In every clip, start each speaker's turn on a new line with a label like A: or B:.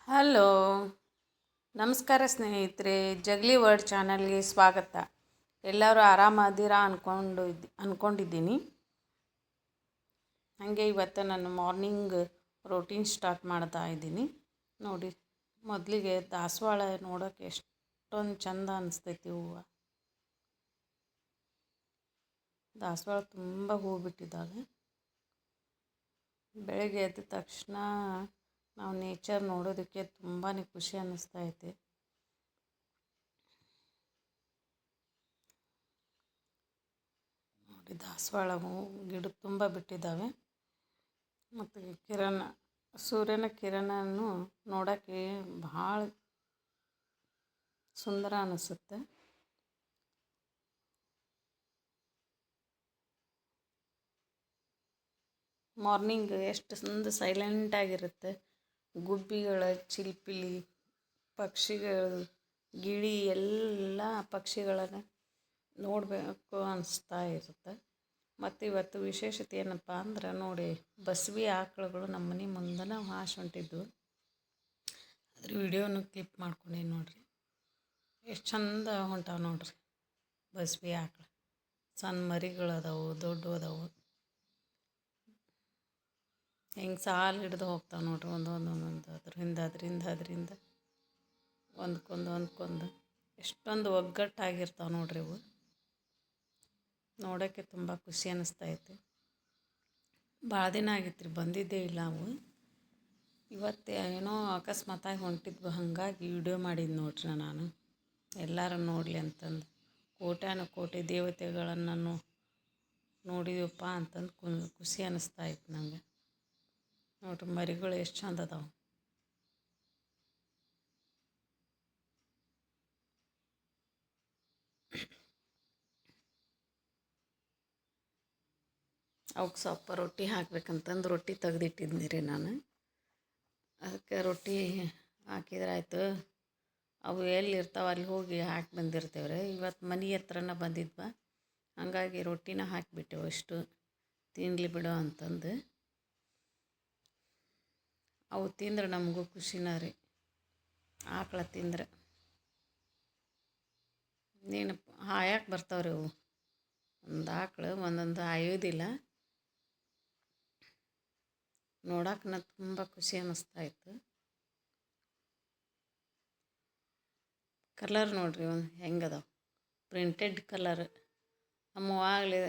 A: Hello, ನಮಸ್ಕಾರ ಸ್ನೇಹಿತರೆ. ಜಗ್ಲಿ word ಚಾನಲ್ಗೆ ಸ್ವಾಗತ. ಎಲ್ಲರೂ ಆರಾಮದಿರಾ ಅಂದ್ಕೊಂಡಿದ್ದೀನಿ. ಹಾಗೆ ಇವತ್ತು ನಾನು ಮಾರ್ನಿಂಗ್ ರೋಟೀನ್ ಸ್ಟಾರ್ಟ್ ಮಾಡ್ತಾ ಇದ್ದೀನಿ. ನೋಡಿ, ಮೊದಲಿಗೆ ದಾಸವಾಳ ನೋಡೋಕ್ಕೆ ಎಷ್ಟೊಂದು ಚಂದ ಅನಿಸ್ತೈತಿ. ಹೂವು ದಾಸವಾಳ ತುಂಬ ಹೂವು ಬಿಟ್ಟಿದ್ದಾವೆ. ಬೆಳಗ್ಗೆ ಎದ್ದ ತಕ್ಷಣ ನಾವು ನೇಚರ್ ನೋಡೋದಕ್ಕೆ ತುಂಬಾ ಖುಷಿ ಅನ್ನಿಸ್ತೈತೆ. ನೋಡಿ, ದಾಸವಾಳ ಹೂವು ಗಿಡ ತುಂಬ ಬಿಟ್ಟಿದ್ದಾವೆ. ಮತ್ತು ಸೂರ್ಯನ ಕಿರಣವನ್ನು ನೋಡೋಕ್ಕೆ ಭಾಳ ಸುಂದರ ಅನಿಸುತ್ತೆ. ಮಾರ್ನಿಂಗ್ ಎಷ್ಟು ಸೈಲೆಂಟಾಗಿರುತ್ತೆ. ಗುಬ್ಬಿಗಳ ಚಿಲಿಪಿಲಿ, ಪಕ್ಷಿಗಳು, ಗಿಳಿ ಎಲ್ಲ ಪಕ್ಷಿಗಳನ್ನು ನೋಡಬೇಕು ಅನಿಸ್ತಾ ಇರುತ್ತೆ. ಮತ್ತು ಇವತ್ತು ವಿಶೇಷತೆ ಏನಪ್ಪ ಅಂದ್ರೆ, ನೋಡಿ, ಬಸವಿ ಆಕಳುಗಳು ನಮ್ಮ ಮನೆ ಮುಂದೆ ಹಾಸಿ ಹೊಂಟಿದ್ವು. ಅದ್ರ ವಿಡಿಯೋನು ಕ್ಲಿಪ್ ಮಾಡ್ಕೊಂಡೀನಿ. ನೋಡಿರಿ ಎಷ್ಟು ಚಂದ ಹೊಂಟಾವೆ. ನೋಡಿರಿ, ಬಸವಿ ಆಕಳು ಸಣ್ಣ ಮರಿಗಳು ಅದಾವು, ದೊಡ್ಡವು ಅದಾವು. ಹೆಂಗೆ ಸಾಲು ಹಿಡ್ದು ಹೋಗ್ತಾವೆ ನೋಡ್ರಿ, ಒಂದೊಂದು ಅದರಿಂದ ಒಂದ್ಕೊಂದು ಎಷ್ಟೊಂದು ಒಗ್ಗಟ್ಟಾಗಿರ್ತಾವೆ ನೋಡ್ರಿ. ಇವು ನೋಡೋಕ್ಕೆ ತುಂಬ ಖುಷಿ ಅನ್ನಿಸ್ತೈತೆ. ಭಾಳ ದಿನ ಆಗಿತ್ತು ರೀ, ಬಂದಿದ್ದೇ ಇಲ್ಲ ಅವು. ಇವತ್ತು ಏನೋ ಅಕಸ್ಮಾತಾಗಿ ಹೊಂಟಿದ್ವು, ಹಾಗಾಗಿ ವಿಡಿಯೋ ಮಾಡಿದ್ದು ನೋಡ್ರಿ ನಾನು. ಎಲ್ಲರೂ ನೋಡಲಿ ಅಂತಂದು, ಕೋಟಿ ದೇವತೆಗಳನ್ನು ನೋಡಿದೀವಪ್ಪ ಅಂತಂದು ಖುಷಿ ಅನ್ನಿಸ್ತಾಯಿತ್ತು ನಂಗೆ. ನೋಡ್ರಿ, ಮರಿಗಳು ಎಷ್ಟು ಚಂದ ಅದಾವೆ. ಅವಕ್ಕೆ ಸ್ವಲ್ಪ ರೊಟ್ಟಿ ಹಾಕ್ಬೇಕಂತಂದು ರೊಟ್ಟಿ ತೆಗೆದಿಟ್ಟಿದ್ನಿ ರೀ ನಾನು. ಅದಕ್ಕೆ ರೊಟ್ಟಿ ಹಾಕಿದ್ರೆ ಆಯಿತು. ಅವು ಎಲ್ಲಿರ್ತಾವೆ ಅಲ್ಲಿ ಹೋಗಿ ಹಾಕಿ ಬಂದಿರ್ತೇವೆ ರೀ. ಇವತ್ತು ಮನೆ ಹತ್ರನ ಬಂದಿದ್ವ, ಹಾಗಾಗಿ ರೊಟ್ಟಿನ ಹಾಕಿಬಿಟ್ಟೆವು. ಅಷ್ಟು ತಿನ್ನಲಿ ಬಿಡೋ ಅಂತಂದು. ಅವು ತಿಂದ್ರೆ ನಮಗೂ ಖುಷಿನ ರೀ. ಆಕಳ ತಿಂದ್ರೆ ನೀನು ಹಾಯಕ್ಕೆ ಬರ್ತಾವ್ರಿ ಅವು. ಒಂದು ಆಕಳು ಒಂದೊಂದು ಹಾಯೋದಿಲ್ಲ. ನೋಡೋಕೆ ತುಂಬ ಖುಷಿ ಅನ್ನಿಸ್ತಾಯಿತ್ತು. ಕಲರ್ ನೋಡ್ರಿ ಒಂದು ಹೆಂಗದಾವ, ಪ್ರಿಂಟೆಡ್ ಕಲರ್. ನಮ್ಮವಾಗಲೇ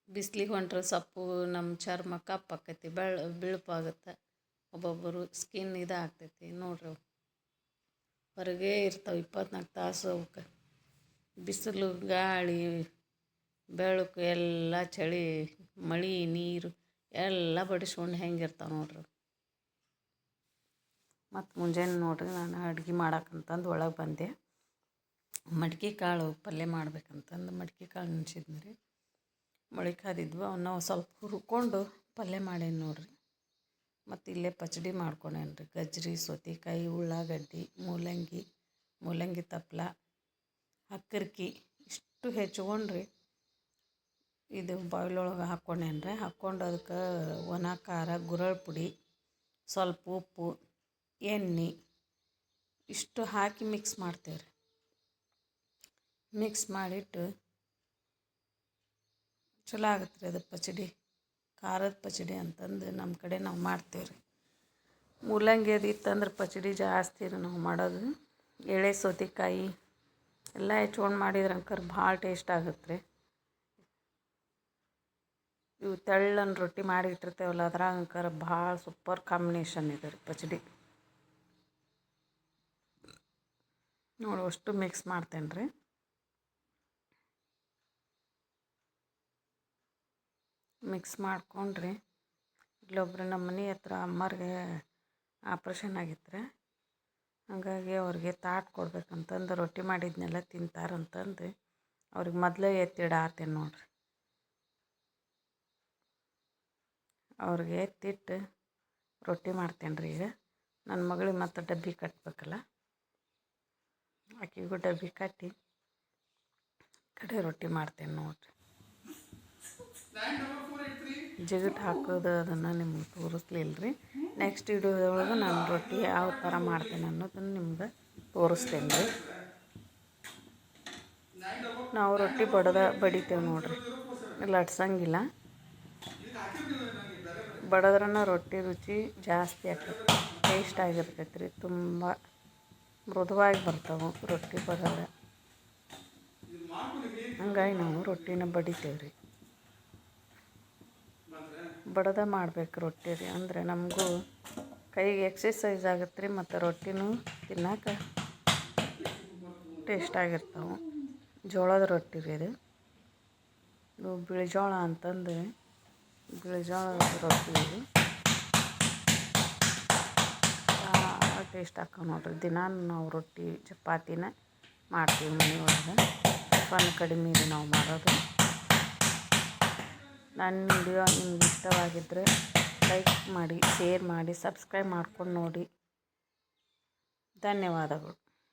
A: ಬಿಸಿಲಿಗೆ ಹೊಂಟ್ರೆ ಸೊಪ್ಪು ನಮ್ಮ ಚರ್ಮ ಕಪ್ಪಾಕೈತಿ, ಬಿಳುಪಾಗುತ್ತೆ. ಒಬ್ಬೊಬ್ಬರು ಸ್ಕಿನ್ ಇದಾಗ್ತೈತಿ ನೋಡ್ರಿ. ಅವು ಹೊರಗೇ ಇರ್ತಾವೆ 24 ತಾಸು. ಅವಕ್ಕೆ ಬಿಸಿಲು, ಗಾಳಿ, ಬೆಳಕು ಎಲ್ಲ, ಚಳಿ, ಮಳೆ, ನೀರು ಎಲ್ಲ ಬಡಿಸ್ಕೊಂಡು ಹೆಂಗಿರ್ತಾವೆ ನೋಡ್ರಿ. ಮತ್ತು ಮುಂಜಾನೆ ನೋಡ್ರಿ, ನಾನು ಅಡುಗೆ ಮಾಡಕ್ಕಂತಂದು ಒಳಗೆ ಬಂದೆ. ಮಡ್ಕೆ ಕಾಳು ಪಲ್ಯ ಮಾಡ್ಬೇಕಂತಂದು ಮಡ್ಕೆ ಕಾಳು ನೆನ್ಸಿದ್ನಿ ರೀ. ಮೊಳಕೆ ಕಾದಿದ್ವು, ಅವನ್ನ ಸ್ವಲ್ಪ ಹುರ್ಕೊಂಡು ಪಲ್ಯ ಮಾಡೇನಿ ನೋಡ್ರಿ. ಮತ್ತು ಇಲ್ಲೇ ಪಚಡಿ ಮಾಡ್ಕೊಂಡೇನಿ ರೀ. ಗಜ್ಜರಿ, ಸೌತೆಕಾಯಿ, ಉಳ್ಳಾಗಡ್ಡಿ, ಮೂಲಂಗಿ ತಪ್ಪಲ, ಅಕ್ಕರ್ಕಿ ಇಷ್ಟು ಹೆಚ್ಕೊಂಡ್ರಿ. ಇದು ಬಾಯ್ಲೊಳಗೆ ಹಾಕ್ಕೊಂಡೇನಿ ರೀ. ಹಾಕ್ಕೊಂಡು ಅದಕ್ಕೆ ಒಣ ಖಾರ, ಗುರಳ್ ಪುಡಿ, ಸ್ವಲ್ಪ ಉಪ್ಪು, ಎಣ್ಣೆ ಇಷ್ಟು ಹಾಕಿ ಮಿಕ್ಸ್ ಮಾಡ್ತೇವೆ ರೀ. ಮಿಕ್ಸ್ ಮಾಡಿಟ್ಟು ಚಲೋ ಆಗುತ್ತೆ ರೀ. ಅದು ಪಚಡಿ, ಖಾರದ ಪಚಡಿ ಅಂತಂದು ನಮ್ಮ ಕಡೆ ನಾವು ಮಾಡ್ತೇವೆ ರೀ. ಮೂಲಂಗಿ ಅದು ಇತ್ತಂದ್ರೆ ಪಚಡಿ ಜಾಸ್ತಿ ರೀ ನಾವು ಮಾಡೋದು. ಎಳೆ ಸೌತೆಕಾಯಿ ಎಲ್ಲ ಹೆಚ್ಕೊಂಡು ಮಾಡಿದ್ರೆ ಅಂಕರ್ ಭಾಳ ಟೇಸ್ಟ್ ಆಗುತ್ತೆ ರೀ. ಇವು ತೆಳ್ಳನ ರೊಟ್ಟಿ ಮಾಡಿ ಇಟ್ಟಿರ್ತೇವಲ್ಲ, ಅದ್ರಾಗ ಅಂಕರ್ ಭಾಳ ಸೂಪರ್ ಕಾಂಬಿನೇಷನ್ ಇದೆ ರೀ ಪಚಡಿ. ನೋಡಿ, ಅಷ್ಟು ಮಿಕ್ಸ್ ಮಾಡ್ತೇನೆ ರೀ. ಮಿಕ್ಸ್ ಮಾಡ್ಕೊಂಡ್ರಿ. ಇಲ್ಲೊಬ್ರು ನಮ್ಮ ಮನೆ ಹತ್ರ ಅಮ್ಮವ್ರಿಗೆ ಆಪ್ರೇಷನ್ ಆಗಿತ್ತು ರೀ. ಹಾಗಾಗಿ ಅವ್ರಿಗೆ ತಾಟ್ ಕೊಡ್ಬೇಕಂತಂದು ರೊಟ್ಟಿ ಮಾಡಿದ್ನೆಲ್ಲ ತಿಂತಾರಂತಂದು ಅವ್ರಿಗೆ ಮೊದಲೇ ಎತ್ತಿಡಾತೇನೆ ನೋಡ್ರಿ. ಅವ್ರಿಗೆ ಎತ್ತಿಟ್ಟು ರೊಟ್ಟಿ ಮಾಡ್ತೇನೆ ರೀ. ಈಗ ನನ್ನ ಮಗಳಿಗೆ ಮತ್ತು ಡಬ್ಬಿ ಕಟ್ಟಬೇಕಲ್ಲ, ಆಕೆಗೂ ಡಬ್ಬಿ ಕಟ್ಟಿ ಕಡೆ ರೊಟ್ಟಿ ಮಾಡ್ತೇನೆ ನೋಡ್ರಿ. ಜಿಗಟ್ ಹಾಕೋದು ಅದನ್ನು ನಿಮ್ಗೆ ತೋರಿಸ್ಲಿಲ್ಲ ರೀ. ನೆಕ್ಸ್ಟ್ ವಿಡಿಯೋದೊಳಗೆ ನಾನು ರೊಟ್ಟಿ ಯಾವ ಥರ ಮಾಡ್ತೇನೆ ಅನ್ನೋದನ್ನು ನಿಮ್ಗೆ ತೋರಿಸ್ತೇನೆ ರೀ. ನಾವು ರೊಟ್ಟಿ ಬಡಿತೇವೆ ನೋಡಿರಿ, ಲಟ್ಸಂಗಿಲ್ಲ. ಬಡದ್ರನ ರೊಟ್ಟಿ ರುಚಿ ಜಾಸ್ತಿ ಆಗ್ತೈತಿ, ಟೇಸ್ಟ್ ಆಗಿರ್ತೈತೆ ರೀ. ತುಂಬ ಮೃದುವಾಗಿ ಬರ್ತಾವೆ ರೊಟ್ಟಿ ಬಡದ್ರೆ. ಹಂಗಾಗಿ ನಾವು ರೊಟ್ಟಿನ ಬಡಿತೇವೆ ರೀ. ಬಡದ ಮಾಡ್ಬೇಕು ರೊಟ್ಟಿ ರೀ, ಅಂದರೆ ನಮಗೂ ಕೈಗೆ ಎಕ್ಸಸೈಸ್ ಆಗತ್ತೆ ರೀ, ಮತ್ತು ರೊಟ್ಟಿನೂ ತಿನ್ನೋಕೆ ಟೇಸ್ಟಾಗಿರ್ತಾವೆ. ಜೋಳದ ರೊಟ್ಟಿ ರೀ ಇದು ಬಿಳಿ ಜೋಳ ಅಂತಂದು ಬಿಳಿ ಜೋಳದ ರೊಟ್ಟಿ ಇದು ಭಾಳ ಟೇಸ್ಟ್ ಹಾಕೋ ನೋಡ್ರಿ. ದಿನ ನಾವು ರೊಟ್ಟಿ ಚಪಾತಿನ ಮಾಡ್ತೀವಿ ಮನೆಯೊಳಗೆ. ಟಿಫನ್ ಕಡಿಮೆ ರೀ ನಾವು ಮಾಡೋದು. ನನ್ನ ವಿಡಿಯೋ ನಿಮ್ಗೆ ಇಷ್ಟವಾಗಿದ್ದರೆ ಲೈಕ್ ಮಾಡಿ, ಶೇರ್ ಮಾಡಿ, ಸಬ್ಸ್ಕ್ರೈಬ್ ಮಾಡ್ಕೊಂಡು ನೋಡಿ. ಧನ್ಯವಾದಗಳು.